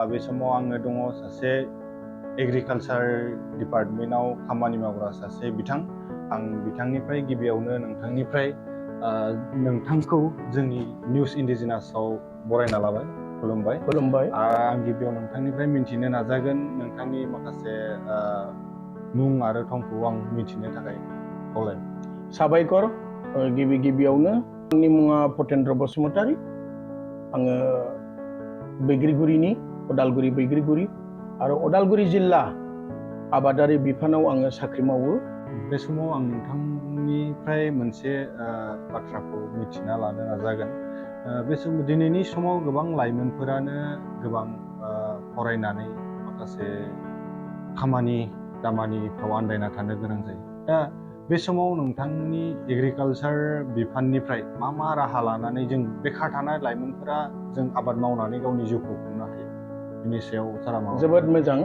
बे समाव आङो दङ सासे एग्रिकालचार डिपार्टमेन्टआव खामानि मावग्रा सासे बिथां। आं बिथांनिफ्राय गिबियावनो नोंथांखौ जोंनि निउस इन्डिजिनासआव बरायना लाबाय, खुलुमबाय। आं गिबियाव नोंथांनिफ्राय मिन्थिनो नाजागोन, नोंथांनि माखासे मुं आरो थंखौ आं मिन्थिनो थाखाय खावलायबाय। साबायखर। गिबियावनो आंनि मुङा पतेन्द्र बसुमतारी। आङो बैग्रिगुरिनि, उदालगुरि बैग्रिगुरि आरो उदालगुरि जिल्ला आबादारि बिफानाव आङो साख्रि मावो। बे समाव आं नोंथांनिफ्राय मोनसे बाथ्राखौ मिथिना लानो नाजागोन। दिनैनि समाव गोबां लाइमोनफोरानो गोबां फरायनानै माखासे खामानि दामानिफ्राव आन्दायना थानो गोनां जायो। दा बे समाव नोंथांनि एग्रिकालचार बिफाननिफ्राय मा राहा लानानै जों बेखार थानाय लाइमोनफोरा जों आबाद मावनानै गावनि जिउखौ खुंनो हायो, बिनि सायाव सारा मा? जोबोद मोजां।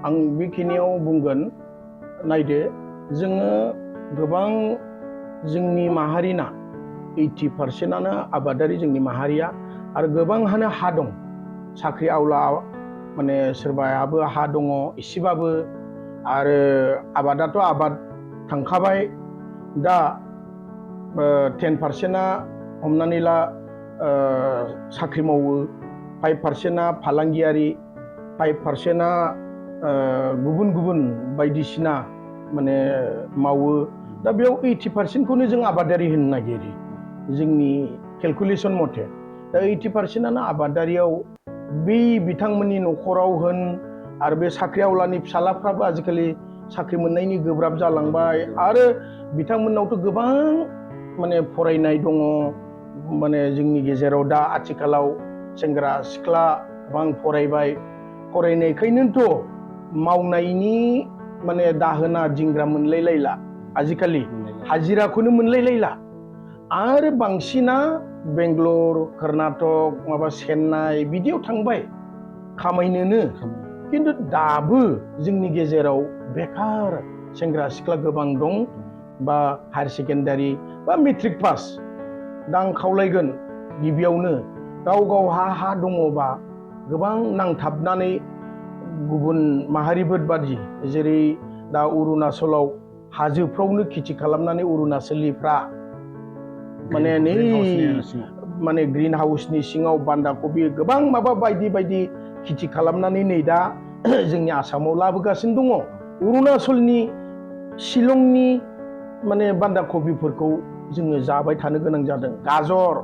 आं बेखिनियाव बुंगोन, नायदो, जोङो गोबां जोंनि माहारिना 80% आबादारि जोंनि माहारिया, आरो गोबांहानो हा दं। साख्रि आवला माने सोरबायाबो हा दङ एसेबाबो, आरो आबादाथ' आबाद थांखाबाय। दा 10%आ हमनानै ला साख्रि मावो, 5%आ फालांगियारि, 5%आ गुबुन बायदिसिना माने मावो। दा बेयाव 80%खौनो जों आबादारि होनो नागिरो जोंनि केलकुलेसन मथे। दा 80%आनो आबादारियाव बे बिथांमोननि न'खराव होन, आरो बे साख्रि आवलानि फिसालाफ्राबो आजिखालि साख्रि मोननायनि गोब्राब जालांबाय, आरो बिथांमोननावथ' गोबां माने फरायनाय दङ। माने जोंनि गेजेराव दा आथिखालाव सेंग्रा सिख्ला गोबां फरायबाय, फरायनायखायनोथ' मावनायनि माने दाहोना दिंग्रा मोनलायलायला, आजिखालि हाजिराखौनो मोनलायलायला। आरो बांसिना बेंगलर, कर्नाटक, माबा चेन्नाइ बिदियाव थांबाय खामायनोनो। खिन्थु दाबो जोंनि गेजेराव बेखार सेंग्रा सिख्ला गोबां दं, बा हायार सेकेन्डारि बा मेट्रिक पास। दा आं खावलायगोन, गिबियावनो गाव हा दङबा गोबां नांथाबनानै गुबुन माहारिफोर बादि, जेरै दा अरुणाचलाव हाजोफ्रावनो खेथि खालामनानै अरुणाचलिफ्रा माने ग्रिन हाउसनि सिङाव बान्दा कबि गोबां माबा बायदि खेथि खालामनानै नै दा जोंनि आसामाव लाबोगासिनो दङ। अरुणाचलनि शिलंनि माने बान्दा कबिफोरखौ जोङो जाबाय थानो गोनां जादों। गाजर,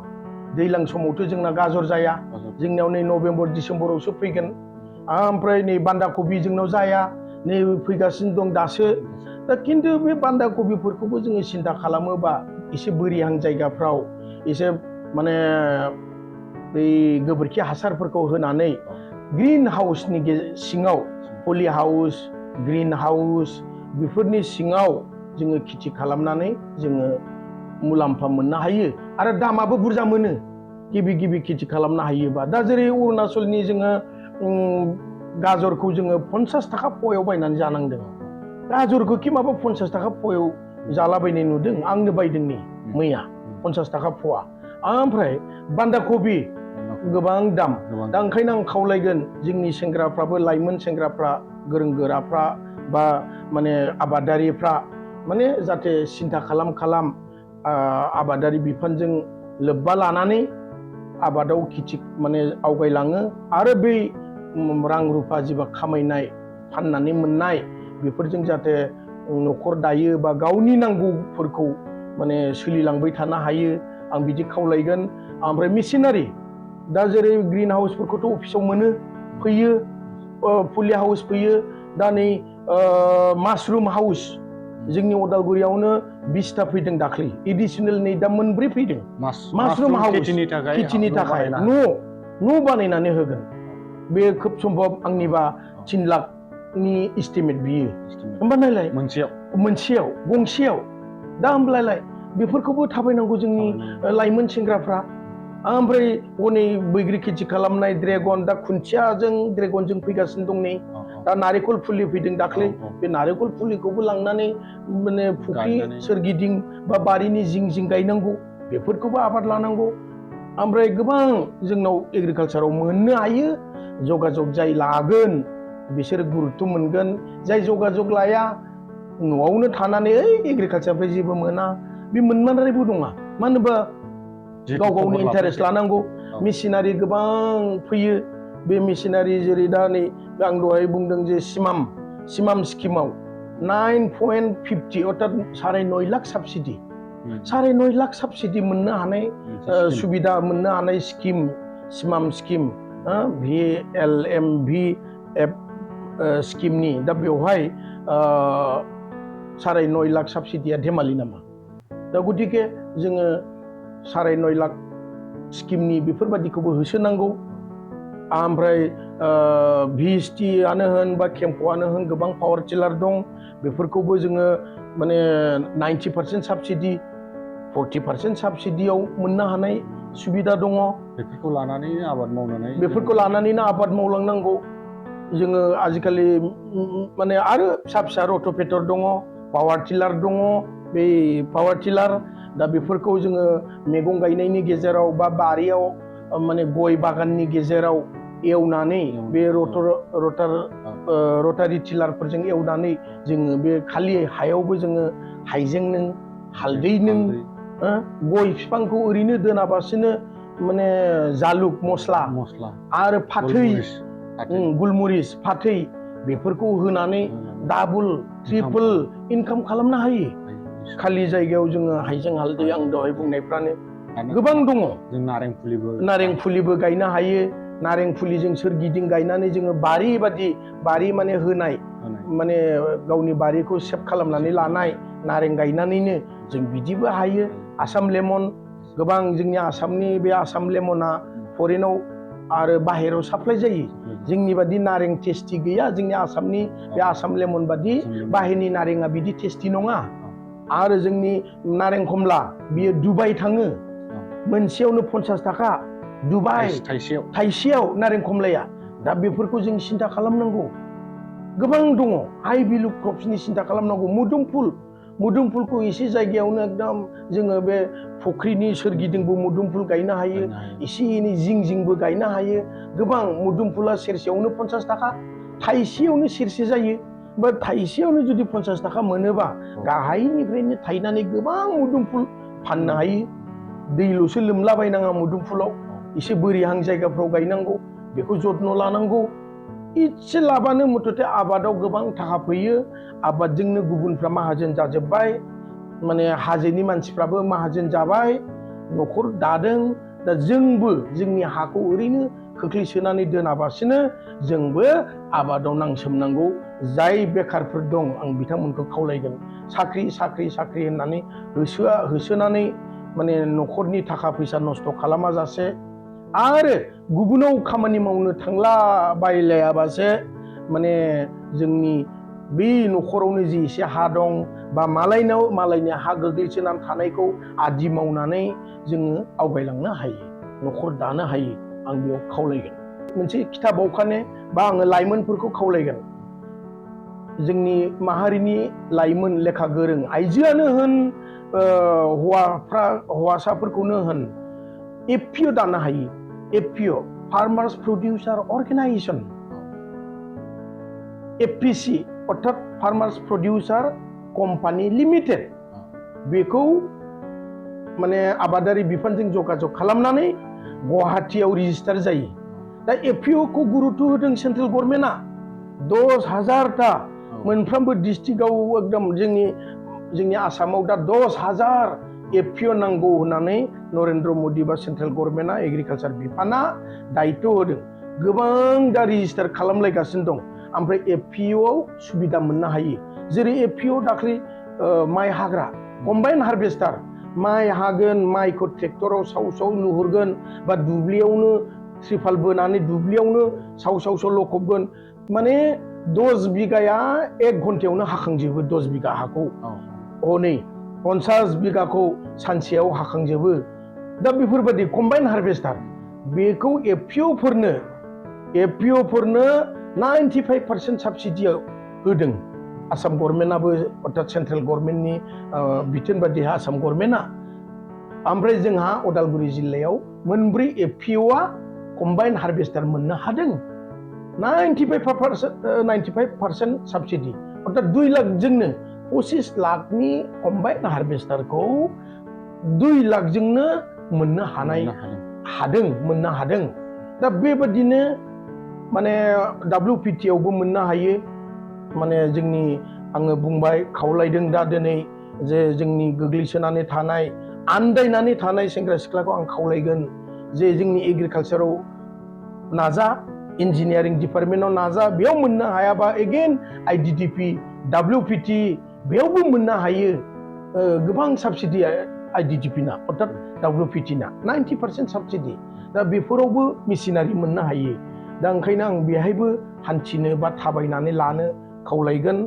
दैज्लां समावथ' जोंना गाजर जाया, जोंनियाव नै नभेम्बर डिसेम्बरावसो फैगोन। ओमफ्राय नै बान्दा कबि जोंनाव जाया, नै फैगासिनो दं दासो। दा खिन्थु बे बान्दा कबिफोरखौबो जोङो सिन्था खालामोबा एसे बोरिहां जायगाफ्राव एसे माने बै गोबोरखि हासारफोरखौ होनानै ग्रिन हाउसनि सिङाव, पलि हाउस, ग्रिन हाउस बेफोरनि सिङाव जोङो खेथि खालामनानै जोङो मुलाम्फा मोननो हायो, आरो दामाबो बुरजा मोनो गिबि खेथि खालामनो हायोबा। दा जेरै अरुणाचलनि जोङो गाजरखौ जोङो 50 थाखा पवायाव बायनानै जानांदों। गाजरखौ कि माबा 50 थाखा पवायाव जालाबायनाय नुदों, आंनो बायदों नै मैया 50 थाखा पवा। ओमफ्राय बान्दा कबि गोबां दाम। दा ओंखायनो आं खावलायगोन, जोंनि सेंग्राफ्राबो, लाइमोन सेंग्राफ्रा, गोरों गोराफ्रा, बा माने आबादारिफ्रा माने जाहाथे सिन्था खालाम आबादारि बिफानजों लोब्बा लानानै आबादाव खेथि माने आवगायलाङो, आरो बै रां रुफा जिबा खामायनाय, फाननानै मोननाय बेफोरजों जाहाथे न'खर दायो, बा गावनि नांगौफोरखौ माने सोलिलांबाय थानो हायो, आं बिदि खावलायगोन। ओमफ्राय मेसिनारि, दा जेरै ग्रिन हाउसफोरखौथ' अफिसाव मोनो, फैयो, पुलि हाउस फैयो। दा नै मासरुम हाउस जोंनि उदालगुरियावनो 20टा फैदों दाख्लै, एडिसनेल नै दा 4 फैदों। मासरुम हाउस खेथिनि थाखाय न' बानायनानै होगोन। बे खोब सम्भब, आंनिबा 3 लाखनि एस्टिमेट बियो। होमबा नायलाय, मोनसेयाव गंसेयाव। दा होमब्लालाय बेफोरखौबो थाबायनांगौ जोंनि लाइमोन सेंग्राफ्रा। ओमफ्राय हनै बैग्रि खेथि खालामनाय, ड्रेगन, दा खुन्थियाजों ड्रेगनजों फैगासिनो दं नै। दा नारेंखल फुलि फैदों दाख्लै, बे नारेंखल फुलिखौबो लांनानै माने फुख्रि सोरगिदिं बा बारिनि जिं गायनांगौ, बेफोरखौबो आबाद लानांगौ। ओमफ्राय गोबां जोंनाव एग्रिकालसाराव मोननो हायो जगाजग जाय लागोन बिसोर गुरुत्व मोनगोन जाय जगाजग लाया न'आवनो थानानै एग्रिकालसारनिफ्राय जेबो मोना बे मोनमारनायबो नङा मानो होनबा गाव गावनि इन्टारेस्ट लानांगौ मेसिनारि गोबां फैयो बे मेसिनारि जेरै दा नै आं दहाय बुंदों जे सिमाम स्किमाव 9.50 अर्थात 9.5 लाख साबसिडि 9.5 लाख साबसिडि मोननो हानाय सुबिदा मोननो हानाय स्किम सिमाम स्किम VLMVF स्किमनि दा बेवहाय 9.5 लाख साबसिडिया धेमालि नामा दा गतिके जोङो 9.5 लाख स्किमनि बेफोरबादिखौबो होसोनांगौ ओमफ्राय VSTआनो होन बा केम्प'आनो होन गोबां पावार टिलार दं बेफोरखौबो जोङो माने 90% साबसिडि 40% साबसिडियाव मोननो हानाय सुबिदा दङ बेफोरखौ लानानैनो आबाद मावलांनांगौ जोङो आजिखालि माने आरो फिसा फिसा रट'भेटर दङ पावार टिलार दङ बे पावार टिलार दा बेफोरखौ जोङो मैगं गायनायनि गेजेराव बा बारियाव माने गय बागाननि गेजेराव एवनानै बे रटारि टिलारफोरजों एवनानै जोङो बे खालि हायावबो जोङो हाइजें नों हालदै नों गय बिफांखौ ओरैनो दोनाबासिनो माने जालुक मस्ला आरो फाथै गुलमरिस फाथै बेफोरखौ होनानै डाबल ट्रिपल इनकाम खालामनो हायो खालि जायगायाव जोङो हाइजें हालदै आं दहाय बुंनायफ्रानो गोबां दङ जों नारें फुलिबो गायनो हायो नारें फुलिजों सोरगिदिं गायनानै जोङो बारि माने होनाय माने गावनि बारिखौ सेभ खालामनानै लानाय नारें गायनानैनो जों बिदिबो हायो आसाम लेमन गोबां जोंनि आसामनि बे आसाम लेमना फरेनाव आरो बाहेरायाव साप्लाय जायो जोंनि बादि नारें टेस्टि गैया जोंनि आसामनि बे आसाम लेमन बादि बाहेरनि नारेंआ बिदि टेस्टि नङा आरो जोंनि नारें खमला बियो दुबाइ थाङो मोनसेयावनो 50 थाखा दुबाइ थाइसेयाव नारें खमलाया दा बेफोरखौ जों सिन्था खालामनांगौ गोबां दङ हाइ भेलु क्रप्सनि सिन्था खालामनांगौ मुदुमफुलखौ एसे जायगायावनो एकदम जोङो बे फुख्रिनि सोरगिदिंबो मुदुमफुल गायनो हायो एसे एनै जिंबो गायनो हायो गोबां मुदुमफुला सेरसेयावनो 50 थाखा थाइसेयावनो सेरसे जायो बा थाइसेयावनो जुदि 50 थाखा मोनोबा गाहायनिफ्रायनो थायनानै गोबां मुदुमफुल फाननो हायो दैल'सो लोमलाबायनाङा मुदुमफुलाव एसे बोरिहां जायगाफ्राव गायनांगौ बेखौ जत्न लानांगौ इसे लाबानो मथथे आबादाव गोबां थाखा फैयो आबादजोंनो गुबुनफ्रा माहाजोन जाजोब्बाय माने हाजोनि मानसिफ्राबो माहाजोन जाबाय न'खर दादों दा जोंबो जोंनि हाखौ ओरैनो खोख्लैसोनानै दोनाबासिनो जोंबो आबादाव नांसोमनांगौ जाय बेखारफोर दं आं बिथांमोनखौ खावलायगोन साख्रि होननानै होसोनानै माने न'खरनि थाखा फैसा नस्थ' खालामाजासे आरो गुबुनाव खामानि मावनो थांला बायलायाबासे माने जोंनि बे न'खरावनो जि एसे हा दं बा मालायनि हा गोग्लैसोनानै थानायखौ आदि मावनानै जोङो आवगायलांनो हायो न'खर दानो हायो आं बेयाव खावलायगोन मोनसे खिथाबावखाने बा आङो लाइमोनफोरखौ खावलायगोन जोंनि माहारिनि लाइमोन लेखा गोरों आइजोआनो होन हौवासाफोरखौनो होन एफपिअ दानो हायो एफपिअ फार्मार्स प्रडिउसार अर्गेनाइजेशन एफपिसि अर्थात फार्मार्स प्रडिउसार कम्पानि लिमिटेड बेखौ माने आबादारि बिफानजों जगाजग खालामनानै गुवाहाटीयाव रेजिस्टार जायो दा एफपिअखौ गुरुत्व होदों सेन्ट्रेल गभर्नमेन्टआ 10,000टा मोनफ्रोमबो डिस्ट्रिक्टआव एकदम जोंनि आसामाव दा 10,000 एफपिअ नांगौ होननानै नरेन्द्र मोदी बा सेन्ट्रेल गभर्नमेन्टआ एग्रिकालचार बिफाना दायित्व होदों गोबां दा रेजिस्टार खालामलायगासिनो दं ओमफ्राय एफपिअआव सुबिदा मोननो हायो जेरै एफपिअ दाख्लै माइ हाग्रा कम्बाइन हार्भेस्टार माइ हागोन माइखौ ट्रेक्टराव साव नुहुरगोन बा दुब्लियावनो त्रिपाल बोनानै दुब्लियावनो साव लखबगोन माने 10 बिगाया 1 घन्टायावनो हाखांजोबो 10 बिगा हाखौ हनै 50 बिगाखौ सानसेयाव हाखांजोबो दा बेफोरबायदि कम्बाइन हार्भेस्टार बेखौ एफपिअफोरनो 95% साबसिडियाव होदों आसाम गभर्नमेन्टआबो अर्थात सेन्ट्रेल गभर्नमेन्टनि बिथोन बायदि आसाम गभर्नमेन्टआ ओमफ्राय जोंहा उदालगुरि जिल्लायाव मोनब्रै एफपिअआ कम्बाइन हार्भेस्टार मोननो हादों 95% साबसिडि अर्थात 2 लाखजोंनो 25 लाखनि कम्बाइन हार्भेस्टारखौ 2 लाखजोंनो मोननो हादों दा बेबादिनो माने WPT आवबो मोननो हायो माने जोंनि आङो बुंबाय खावलायदों दा दिनै जे जोंनि गोग्लैसोनानै थानाय आन्दायनानै थानाय सेंग्रा सिख्लाखौ आं खावलायगोन जे जोंनि एग्रिकालचाराव नाजा इन्जिनियारिं डिपार्टमेन्टआव नाजा बेयाव मोननो हायाबा एगेन IDDP WPT बेयावबो मोननो हायो गोबां साबसिडि IDDP ना अर्थात WPT ना 90% साबसिडि दा बेफोरावबो मेसिनारि मोननो हायो दा ओंखायनो आं बेहायबो हान्थिनो बा थाबायनानै लानो खावलायगोन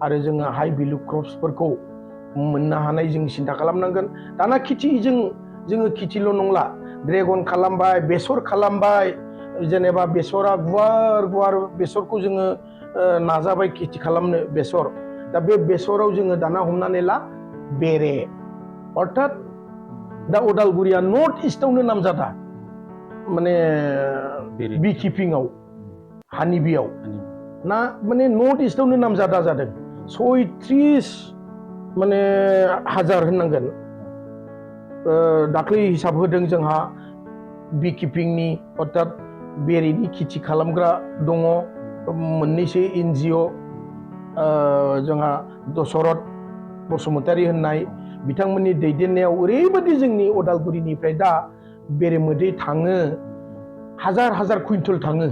आरो जोङो हाइ भेलु क्रप्सफोरखौ मोननो हानाय जों सिन्था खालामनांगोन दाना जोङो खेथिल' नंला ड्रेगन खालामबाय बेसर खालामबाय जेनेबा बेसरा गुवार बेसरखौ जोङो नाजाबाय खेथि खालामनो बेसर दा बे बेसराव जोङो दाना हमनानै ला बेरे अर्थात दा उदालगुरिया नर्थ इस्टआवनो नामजादा माने बि किपिंआव हानिबियाव ना माने नर्थ इस्टआवनो नामजादा जादों 36 माने हाजार होननांगोन दाख्लै हिसाब होदों जोंहा बि किपिंनि अर्थात बेरेनि खेथि खालामग्रा दङ मोननैसो NGO जोंहा दशरथ बसुमतारी होननाय बिथांमोननि दैदेननायाव ओरैबायदि जोंनि उदालगुरिनिफ्राय दा बेरेमोदै थाङो हाजार कुइन्टल थाङो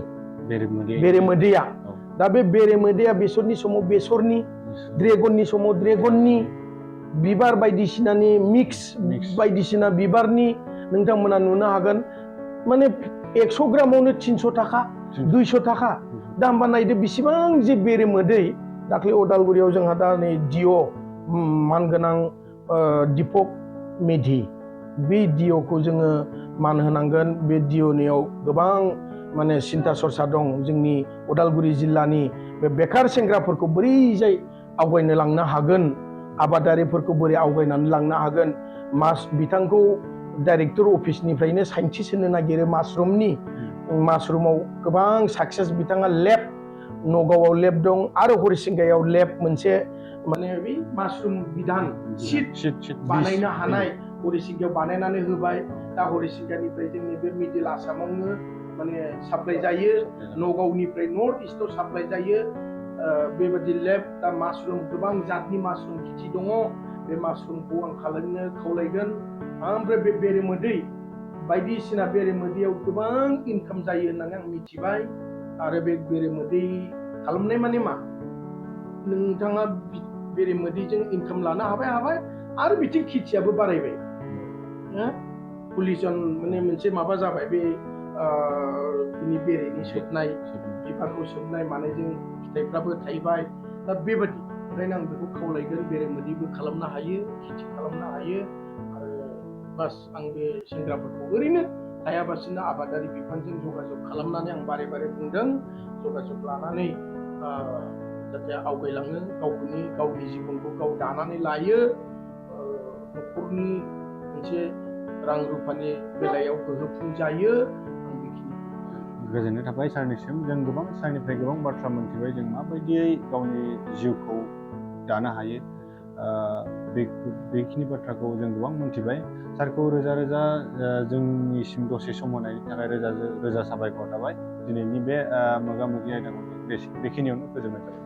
बेरेमोदैया दा बे बेरेमोदैया बेसरनि समाव बेसरनि ड्रेगननि समाव ड्रेगननि बिबार बायदिसिनानि मिक्स बायदिसिना बिबारनि नोंथांमोना नुनो हागोन माने 100 ग्रामावनो 300 थाखा 200 थाखा दा होमबा नायदो बेसेबां जे बेरेमोदै दाख्लै उदालगुरियाव जोंहा दा नै DO मानगोनां दीपक मेधि बे DOखौ जोङो मान होनांगोन बे DOनियाव गोबां माने सिन्था सरसा दं जोंनि उदालगुरि जिल्लानि बे बेखार सेंग्राफोरखौ बोरैजाय आवगायनो लांनो हागोन आबादारिफोरखौ बोरै आवगायनानै लांनो हागोन बिथांखौ डाइरेक्टर अफिसनिफ्रायनो साइन्टिस्ट होनो नागिरो मासरुमाव गोबां साक्सेस बिथाङा लेब नगावआव लेब दं आरो हरिसिंगायाव लेब मोनसे माने बे मासरुम बिधान सिट बानायनो हानाय हरिसिंगायाव बानायनानै होबाय दा हरिसिंगानिफ्राय जोंनि बे मिडिल आसामावनो माने साप्लाय जायो नगावनिफ्राय नर्थ इस्टआव साप्लाय जायो बेबायदि लेब दा मासरुम गोबां जातनि मासरुम खेथि दङ बे मासरुमखौ आं खालामनो खावलायगोन ओमफ्राय बे बेरेमोदै बायदिसिना बेरेमोदैयाव गोबां इनकाम जायो होननानै आं मिथिबाय आरो बे बेरेमोदै खालामनाय माने मा नोंथाङा बेरेमोदैजों इनकाम लानो हाबाय आरो बिथिं खेथियाबो बारायबाय पलिउसन माने मोनसे माबा जाबाय बे बेरेनि सोबनाय बिबारखौ सोबनाय मानायजों फिथाइफ्राबो थाइबाय दा बेबायदि ओंखायनो आं बेखौ खावलायगोन बेरेमोदैबो खालामनो हायो खेथि खालामनो हायो आरो बास आं बे सेंग्राफोरखौ ओरैनो हायाबासिनो आबादारि बिफानजों जगाजग खालामनानै आं बारे बुंदों जगाजग लानानै जाहाथे आवगायलाङो गावनि जिबनखौ गाव दानानै लायो न'खरनि मोनसे रां रुफानि बेलायाव गोहोफुं जायो आं बेखिनि गोजोननाय थाबाय सारनिसिम जों गोबां सारनिफ्राय गोबां बाथ्रा मोनथिबाय जों माबायदियै गावनि जिउखौ दानो हायो बेखिनि बाथ्राखौ जों गोबां मोनथिबाय सारखौ रोजा जोंनिसिम दसे सम होनायनि थाखाय रोजा साबायखर थाबाय दिनैनि बे मोगा मोगि आयदाखौ बेखिनियावनो फोजोबनाय जाबाय।